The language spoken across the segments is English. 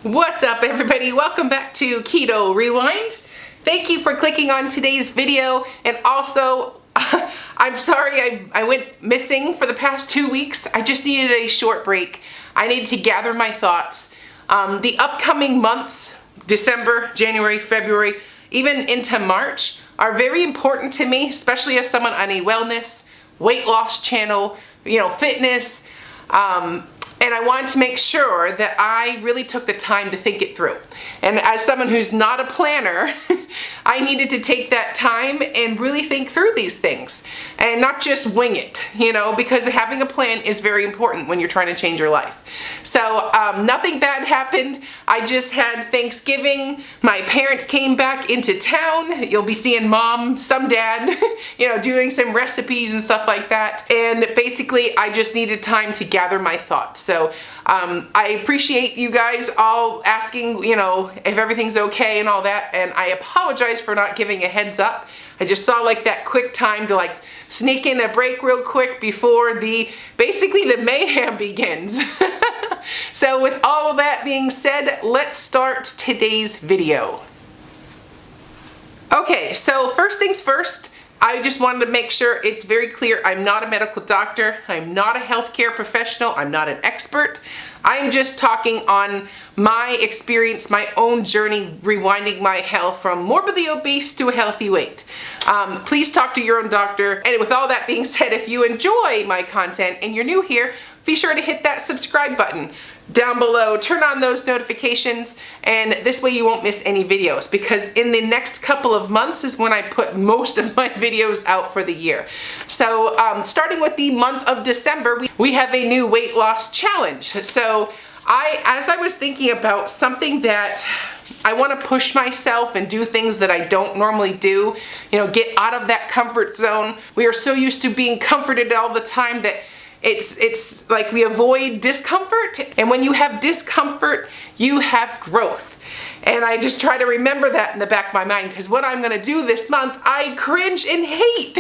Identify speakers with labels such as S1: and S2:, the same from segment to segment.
S1: What's up, everybody? Welcome back to Keto Rewind. Thank you for clicking on today's video, and also I'm sorry I went missing for the past 2 weeks. I just needed a short break. I needed to gather my thoughts. The upcoming months, December, January, February, even into March, are very important to me, especially as someone on a wellness, weight loss channel, fitness, and I wanted to make sure that I really took the time to think it through. And as someone who's not a planner, I needed to take that time and really think through these things and not just wing it, because having a plan is very important when you're trying to change your life. So nothing bad happened. I just had Thanksgiving. My parents came back into town. You'll be seeing mom, some dad, doing some recipes and stuff like that. And basically I just needed time to gather my thoughts. So I appreciate you guys all asking, if everything's okay and all that, and I apologize for not giving a heads up. I just saw that quick time to sneak in a break real quick before basically the mayhem begins. So with all that being said, let's start today's video. Okay, so first things first, I just wanted to make sure it's very clear I'm not a medical doctor, I'm not a healthcare professional, I'm not an expert. I'm just talking on my experience, my own journey, rewinding my health from morbidly obese to a healthy weight. Please talk to your own doctor. And with all that being said, if you enjoy my content and you're new here, be sure to hit that subscribe button down below, turn on those notifications, and this way you won't miss any videos, because in the next couple of months is when I put most of my videos out for the year. So starting with the month of December, we have a new weight loss challenge. So as I was thinking about something that I want to push myself and do things that I don't normally do, get out of that comfort zone. We are so used to being comforted all the time that it's like we avoid discomfort, and when you have discomfort, you have growth. And I just try to remember that in the back of my mind, because what I'm going to do this month, I cringe and hate.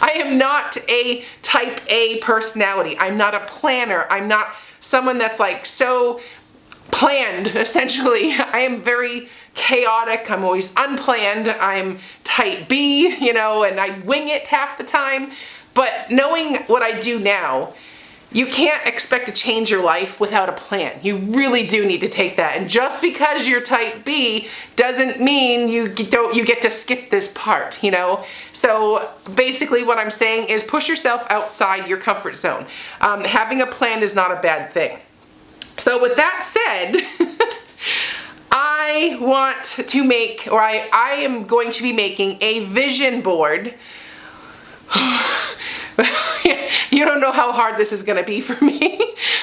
S1: I am not a type A personality. I'm not a planner. I'm not someone that's so planned, essentially. I am very chaotic. I'm always unplanned. I'm type B, and I wing it half the time. But knowing what I do now, you can't expect to change your life without a plan. You really do need to take that. And just because you're type B doesn't mean you get to skip this part, So basically what I'm saying is push yourself outside your comfort zone. Having a plan is not a bad thing. So with that said, I want to make, or I am going to be making a vision board. You don't know how hard this is going to be for me,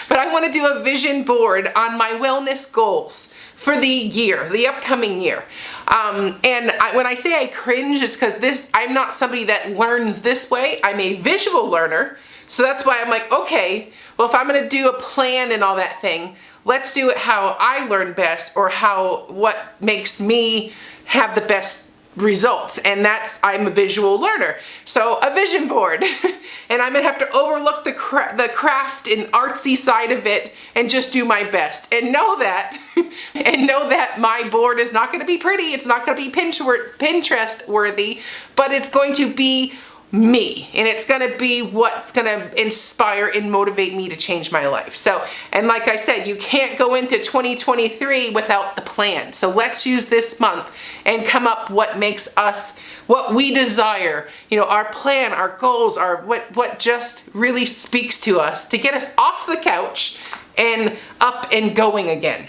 S1: but I want to do a vision board on my wellness goals for the upcoming year. When I say I cringe, it's because I'm not somebody that learns this way. I'm a visual learner, so that's why I'm like, okay, well, if I'm going to do a plan and all that thing, let's do it how I learn best, or what makes me have the best results. And I'm a visual learner. So a vision board. And I'm gonna have to overlook the craft and artsy side of it and just do my best. And know that my board is not gonna be pretty, it's not gonna be Pinterest worthy, but it's going to be me, and it's gonna be what's gonna inspire and motivate me to change my life. So, and like I said, you can't go into 2023 without the plan. So let's use this month and come up what makes us what we desire, our plan, our goals, what just really speaks to us to get us off the couch and up and going again.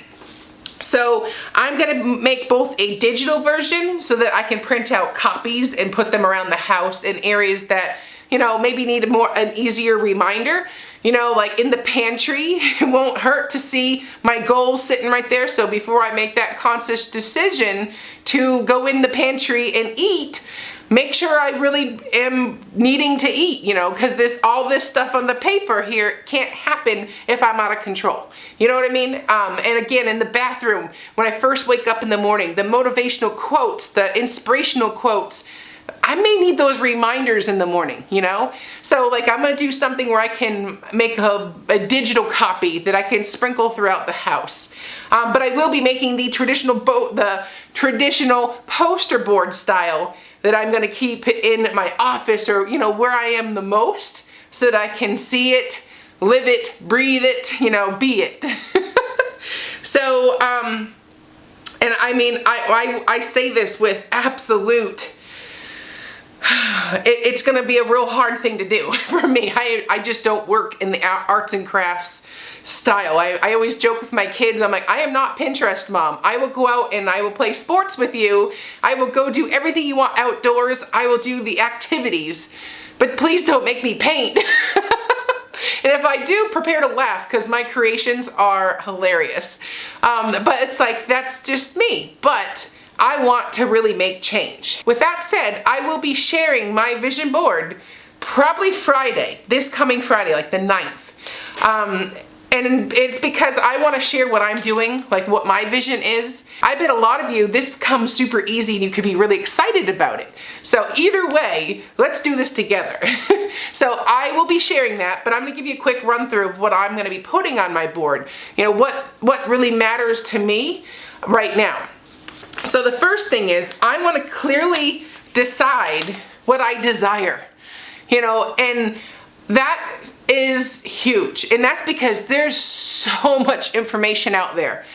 S1: So I'm going to make both a digital version so that I can print out copies and put them around the house in areas that, maybe need an easier reminder. Like in the pantry, it won't hurt to see my goals sitting right there. So before I make that conscious decision to go in the pantry and eat, make sure I really am needing to eat, because all this stuff on the paper here can't happen if I'm out of control. You know what I mean? And again, in the bathroom, when I first wake up in the morning, the motivational quotes, the inspirational quotes, I may need those reminders in the morning, you know? So like I'm gonna do something where I can make a digital copy that I can sprinkle throughout the house. But I will be making the traditional poster board style that I'm gonna keep in my office, or, you know, where I am the most, so that I can see it, live it, breathe it, you know, be it. So, and I mean, I say this with absolute, it's going to be a real hard thing to do for me. I just don't work in the arts and crafts style. I always joke with my kids, I'm like, I am not Pinterest mom. I will go out and I will play sports with you. I will go do everything you want outdoors. I will do the activities, but please don't make me paint. And if I do, prepare to laugh, because my creations are hilarious. But it's like, that's just me. But I want to really make change. With that said, I will be sharing my vision board probably Friday, this coming Friday, like the 9th. And it's because I want to share what I'm doing, like what my vision is. I bet a lot of you, this becomes super easy and you could be really excited about it. So either way, let's do this together. So I will be sharing that, but I'm going to give you a quick run through of what I'm going to be putting on my board. You know, what really matters to me right now. So the first thing is, I want to clearly decide what I desire. You know, and that is huge. And that's because there's so much information out there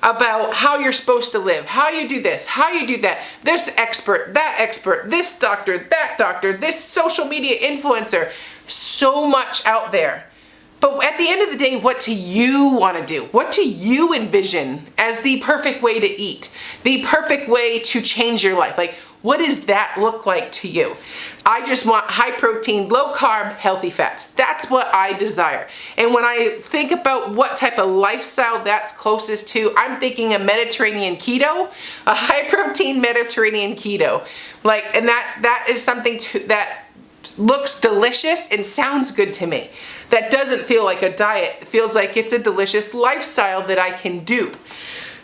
S1: about how you're supposed to live, how you do this, how you do that. This expert, this doctor, that doctor, this social media influencer. So much out there. But at the end of the day, what do you want to do? What do you envision as the perfect way to eat? The perfect way to change your life? Like, what does that look like to you? I just want high protein, low carb, healthy fats. That's what I desire. And when I think about what type of lifestyle that's closest to, I'm thinking a Mediterranean keto, a high protein Mediterranean keto. Like, and that is something that looks delicious and sounds good to me. That doesn't feel like a diet. It feels like it's a delicious lifestyle that I can do.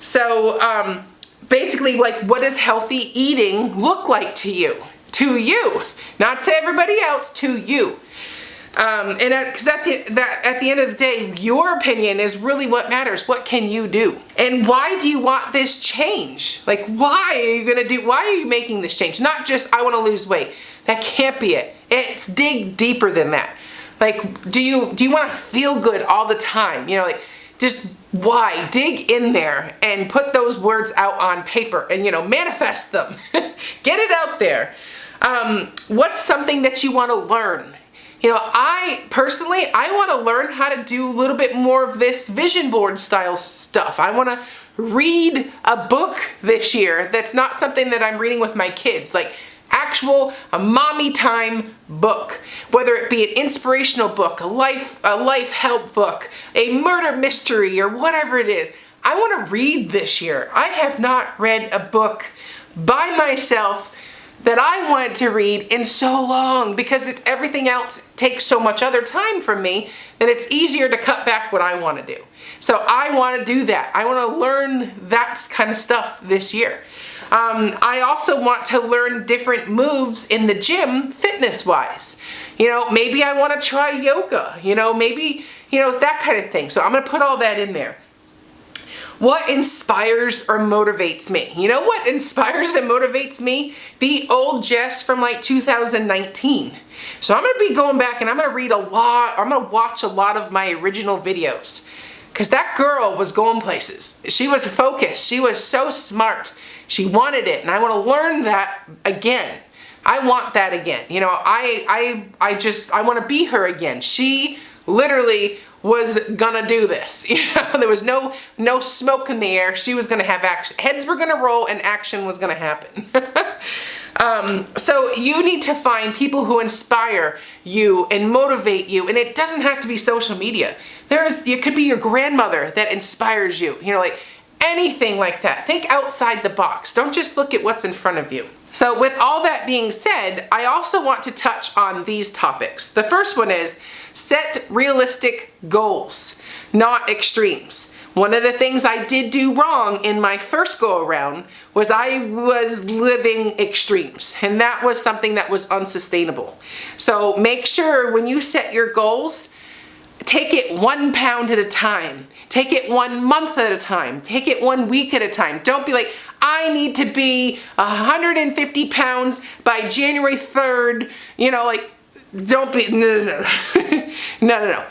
S1: So, basically, like, what does healthy eating look like to you? To you, not to everybody else, to you. And because at the end of the day, your opinion is really what matters. What can you do? And why do you want this change? Like, why are you making this change? Not just, I want to lose weight. That can't be it. It's dig deeper than that. Like, do you want to feel good all the time? You know, like, just why? Dig in there and put those words out on paper and, you know, manifest them. Get it out there. What's something that you want to learn? You know, I personally want to learn how to do a little bit more of this vision board style stuff. I want to read a book this year that's not something that I'm reading with my kids. Like, a mommy time book, whether it be an inspirational book, a life help book, a murder mystery, or whatever it is. I want to read this year. I have not read a book by myself that I wanted to read in so long, because everything else takes so much other time from me that it's easier to cut back what I want to do. So I want to do that. I want to learn that kind of stuff this year. I also want to learn different moves in the gym, fitness-wise. You know, maybe I want to try yoga. You know, maybe, you know, that kind of thing. So I'm going to put all that in there. What inspires or motivates me? You know what inspires and motivates me? The old Jess from like 2019. So I'm going to be going back and I'm going to read a lot. I'm going to watch a lot of my original videos. Because that girl was going places. She was focused. She was so smart. She wanted it, and I want to learn that again. I want that again. You know, I want to be her again. She literally was gonna do this. You know, there was no smoke in the air. She was gonna have action. Heads were gonna roll, and action was gonna happen. So you need to find people who inspire you and motivate you, and it doesn't have to be social media. It could be your grandmother that inspires you. You know, like, anything like that. Think outside the box. Don't just look at what's in front of you. So with all that being said, I also want to touch on these topics. The first one is set realistic goals, not extremes. One of the things I did do wrong in my first go around was I was living extremes, and that was something that was unsustainable. So make sure when you set your goals, take it 1 pound at a time. Take it 1 month at a time. Take it 1 week at a time. Don't be like, I need to be 150 pounds by January 3rd. Don't be, no. No.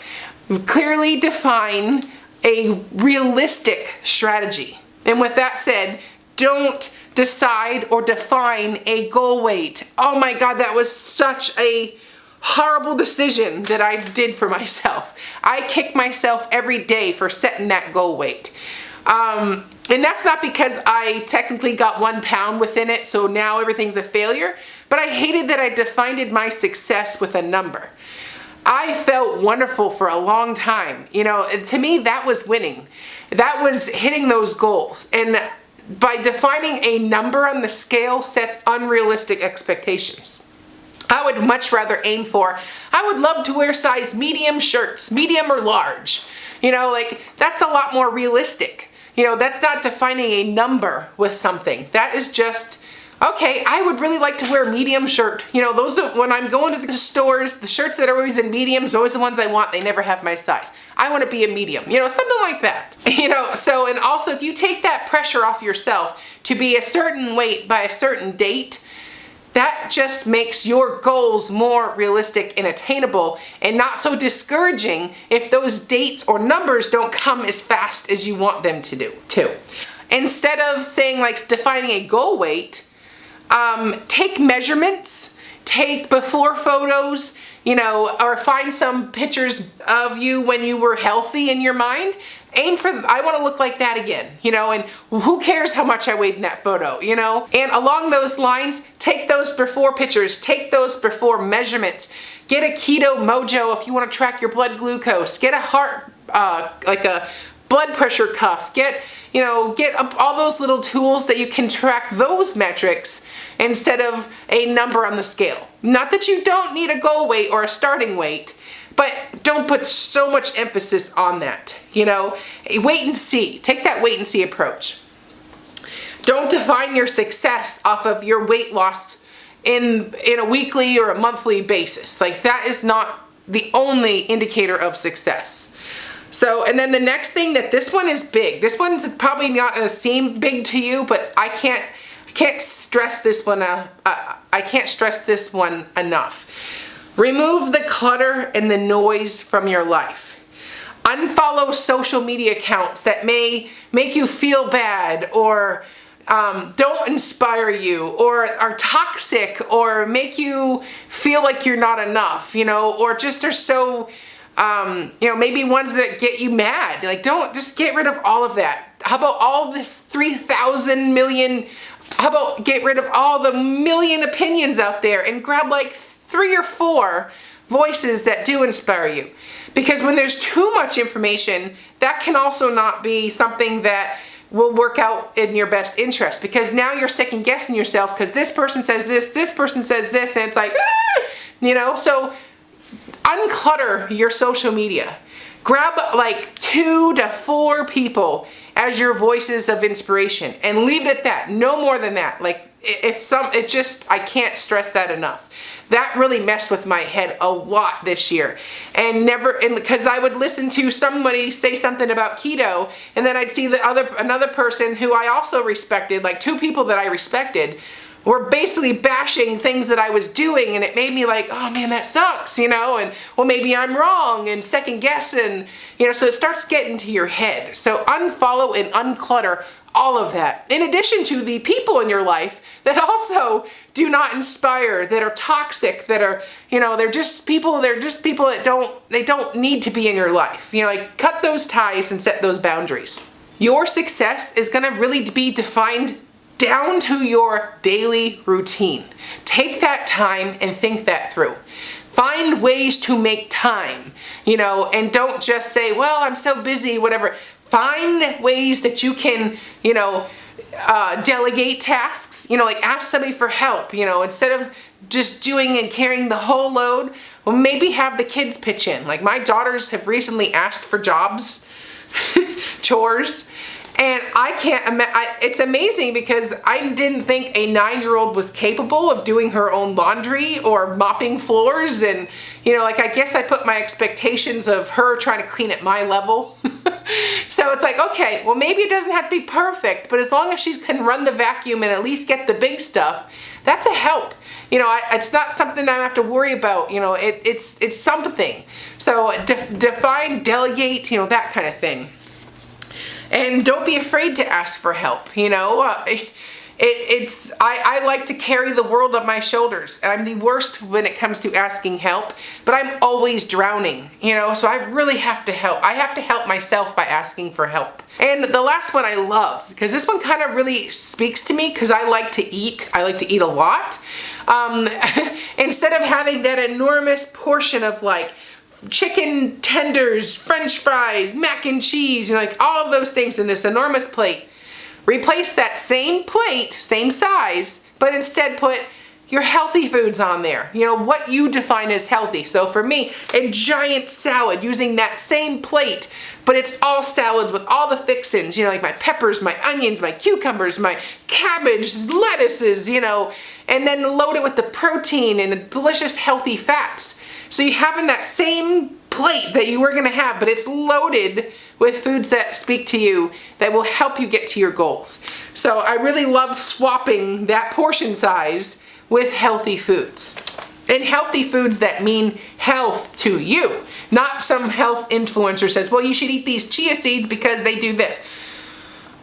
S1: Clearly define a realistic strategy. And with that said, don't decide or define a goal weight. Oh my God, that was such a horrible decision that I did for myself. I kick myself every day for setting that goal weight. And that's not because I technically got 1 pound within it, so now everything's a failure, but I hated that I defined my success with a number. I felt wonderful for a long time. To me, that was winning. That was hitting those goals. And by defining a number on the scale sets unrealistic expectations. I would much rather aim for, I would love to wear size medium shirts, medium or large. That's a lot more realistic. That's not defining a number with something. That is just, okay, I would really like to wear a medium shirt. Those are, when I'm going to the stores, the shirts that are always in mediums are always the ones I want. They never have my size. I want to be a medium, something like that. So, and also if you take that pressure off yourself to be a certain weight by a certain date, that just makes your goals more realistic and attainable and not so discouraging if those dates or numbers don't come as fast as you want them to do too. Instead of saying defining a goal weight, take measurements, take before photos, or find some pictures of you when you were healthy in your mind. Aim for, I want to look like that again, and who cares how much I weighed in that photo, And along those lines, take those before pictures, take those before measurements. Get a Keto Mojo if you want to track your blood glucose. Get a heart, like a blood pressure cuff. Get all those little tools that you can track those metrics instead of a number on the scale. Not that you don't need a goal weight or a starting weight, but don't put so much emphasis on that. Wait and see. Take that wait and see approach. Don't define your success off of your weight loss in a weekly or a monthly basis. That is not the only indicator of success. So, and then the next thing, that this one is big. This one's probably not gonna seem big to you, but I can't stress this one. I can't stress this one enough. Remove the clutter and the noise from your life. Unfollow social media accounts that may make you feel bad or don't inspire you or are toxic or make you feel like you're not enough, or just are so, maybe ones that get you mad. Don't, just get rid of all of that. How about all this 3,000 million, how about get rid of all the million opinions out there and grab 3 or 4 voices that do inspire you. Because when there's too much information, that can also not be something that will work out in your best interest, because now you're second guessing yourself because this person says this person says this, and it's so unclutter your social media. Grab 2 to 4 people as your voices of inspiration and leave it at that. No more than that. I can't stress that enough. That really messed with my head a lot this year. And because I would listen to somebody say something about keto, and then I'd see another person who I also respected, 2 people that I respected, were basically bashing things that I was doing, and it made me oh man, that sucks, and well, maybe I'm wrong, and second guessing, so it starts getting to your head. So unfollow and unclutter all of that, in addition to the people in your life that also do not inspire, that are toxic, that are, they're just people that don't need to be in your life. Cut those ties and set those boundaries. Your success is gonna really be defined down to your daily routine. Take that time and think that through. Find ways to make time, and don't just say, well, I'm so busy, whatever. Find ways that you can, delegate tasks, ask somebody for help, instead of just doing and carrying the whole load. Well, maybe have the kids pitch in. My daughters have recently asked for jobs chores. And I can't imagine, it's amazing because I didn't think a 9-year-old was capable of doing her own laundry or mopping floors. And, you know, like, I guess I put my expectations of her trying to clean at my level. So it's like, okay, well, maybe it doesn't have to be perfect, but as long as she can run the vacuum and at least get the big stuff, that's a help. You know, it's not something I have to worry about. You know, it's something. So define, delegate, you know, that kind of thing. And don't be afraid to ask for help. You know, I like to carry the world on my shoulders. I'm the worst when it comes to asking help, but I'm always drowning, you know, so I really have to help. I have to help myself by asking for help. And the last one I love, because this one kind of really speaks to me, because I like to eat. I like to eat a lot. Instead of having that enormous portion of like chicken tenders, French fries, mac and cheese, you know, like all of those things in this enormous plate, replace that same plate, same size, but instead put your healthy foods on there. You know, what you define as healthy. So for me, a giant salad using that same plate, but it's all salads with all the fixins, you know, like my peppers, my onions, my cucumbers, my cabbage, lettuces, you know, and then load it with the protein and the delicious healthy fats. So you have in that same plate that you were gonna have, but it's loaded with foods that speak to you, that will help you get to your goals. So I really love swapping that portion size with healthy foods. And healthy foods that mean health to you. Not some health influencer says, well, you should eat these chia seeds because they do this.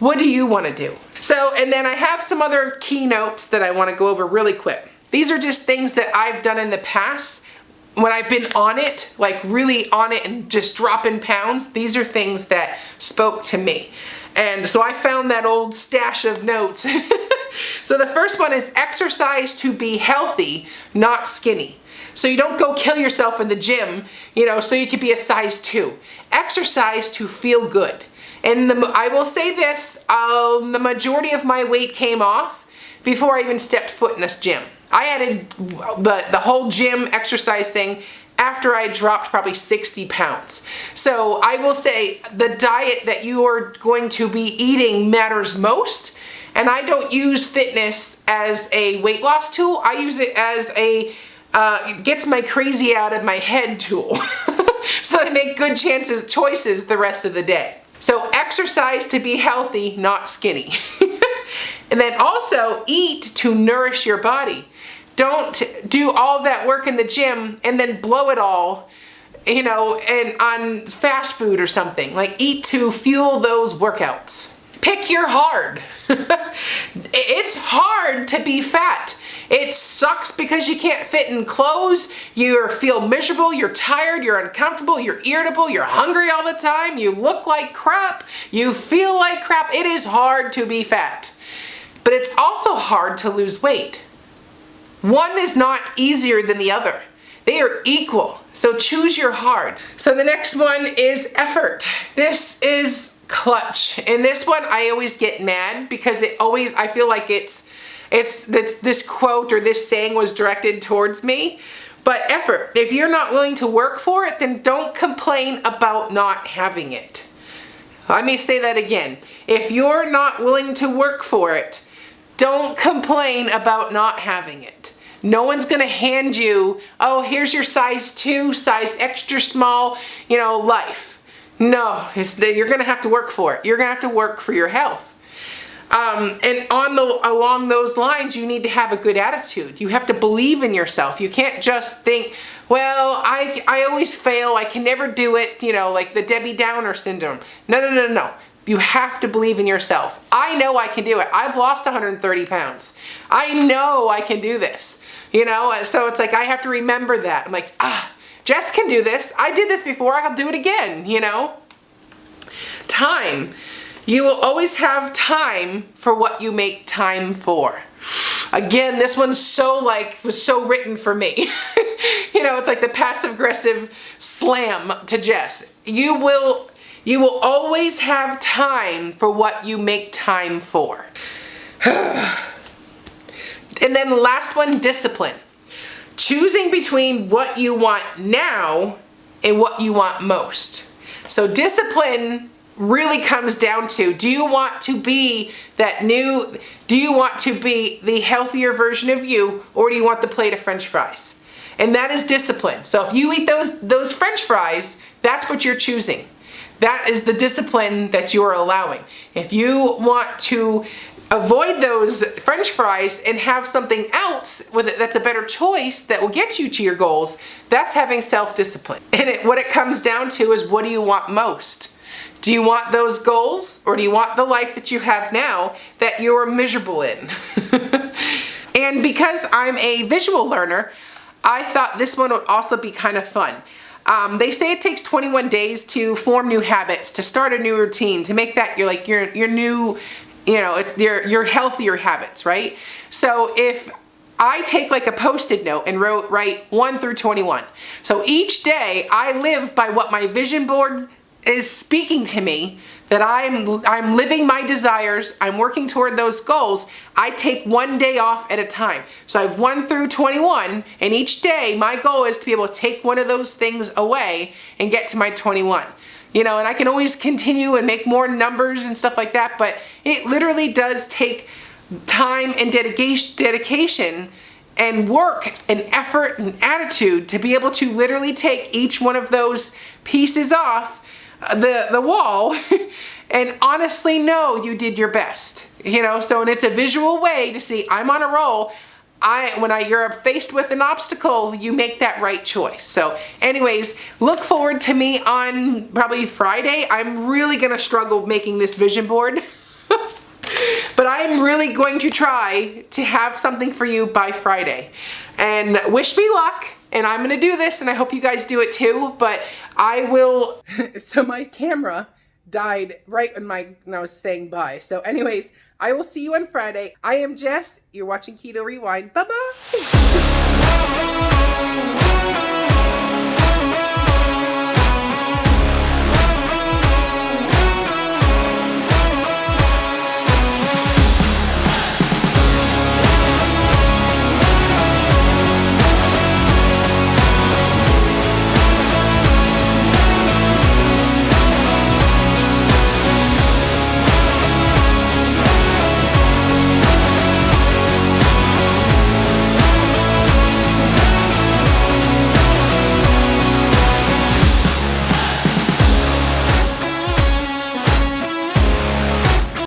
S1: What do you wanna do? So, and then I have some other keynotes that I wanna go over really quick. These are just things that I've done in the past when I've been on it, like really on it and just dropping pounds. These are things that spoke to me. And so I found that old stash of notes. So the first one is exercise to be healthy, not skinny. So you don't go kill yourself in the gym, you know, so you could be a size 2. Exercise to feel good. And I will say this, the majority of my weight came off before I even stepped foot in this gym. I added the whole gym exercise thing after I dropped probably 60 pounds. So I will say the diet that you are going to be eating matters most. And I don't use fitness as a weight loss tool. I use it as a gets my crazy out of my head tool. So I make good choices the rest of the day. So exercise to be healthy, not skinny. And then also eat to nourish your body. Don't do all that work in the gym and then blow it all, you know, and on fast food or something. Like, eat to fuel those workouts. Pick your hard. It's hard to be fat. It sucks because you can't fit in clothes. You feel miserable, you're tired, you're uncomfortable, you're irritable, you're hungry all the time, you look like crap, you feel like crap. It is hard to be fat. But it's also hard to lose weight. One is not easier than the other. They are equal. So choose your hard. So the next one is effort. This is clutch. And this one I always get mad because I feel like it's this quote or this saying was directed towards me. But effort. If you're not willing to work for it, then don't complain about not having it. Let me say that again. If you're not willing to work for it, don't complain about not having it. No one's gonna hand you, oh, here's your size 2, size extra small, you know, life. No, you're gonna have to work for it. You're gonna have to work for your health. And along those lines, you need to have a good attitude. You have to believe in yourself. You can't just think, well, I always fail, I can never do it, you know, like the Debbie Downer syndrome. No. You have to believe in yourself. I know I can do it. I've lost 130 pounds. I know I can do this. You know, so it's like I have to remember that. I'm like, Jess can do this. I did this before, I'll do it again, you know? Time. You will always have time for what you make time for. Again, this one's was so written for me. You know, it's like the passive aggressive slam to Jess. You will always have time for what you make time for. And then the last one, discipline. Choosing between what you want now and what you want most. So discipline really comes down to, do you want to be do you want to be the healthier version of you, or do you want the plate of French fries? And that is discipline. So if you eat those French fries, that's what you're choosing. That is the discipline that you're allowing. If you want to avoid those French fries and have something else with it that's a better choice that will get you to your goals, that's having self-discipline. And what it comes down to is, what do you want most? Do you want those goals, or do you want the life that you have now that you're miserable in? And because I'm a visual learner, I thought this one would also be kind of fun. They say it takes 21 days to form new habits, to start a new routine, to make that your new, it's your healthier habits, right? So if I take like a Post-it note and write 1 through 21. So each day I live by what my vision board is speaking to me, that I'm living my desires, I'm working toward those goals. I take one day off at a time. So I have 1 through 21, and each day my goal is to be able to take one of those things away and get to my 21. And I can always continue and make more numbers and stuff like that, but it literally does take time and dedication and work and effort and attitude to be able to literally take each one of those pieces off the wall and honestly know you did your best. So, and it's a visual way to see I'm on a roll. When you're faced with an obstacle, you make that right choice. So anyways, look forward to me on probably Friday. I'm really gonna struggle making this vision board. But I'm really going to try to have something for you by Friday. And wish me luck. And I'm gonna do this, and I hope you guys do it too. But I will. So my camera died right when I was saying bye. So anyways, I will see you on Friday. I am Jess. You're watching Keto Rewind. Bye-bye.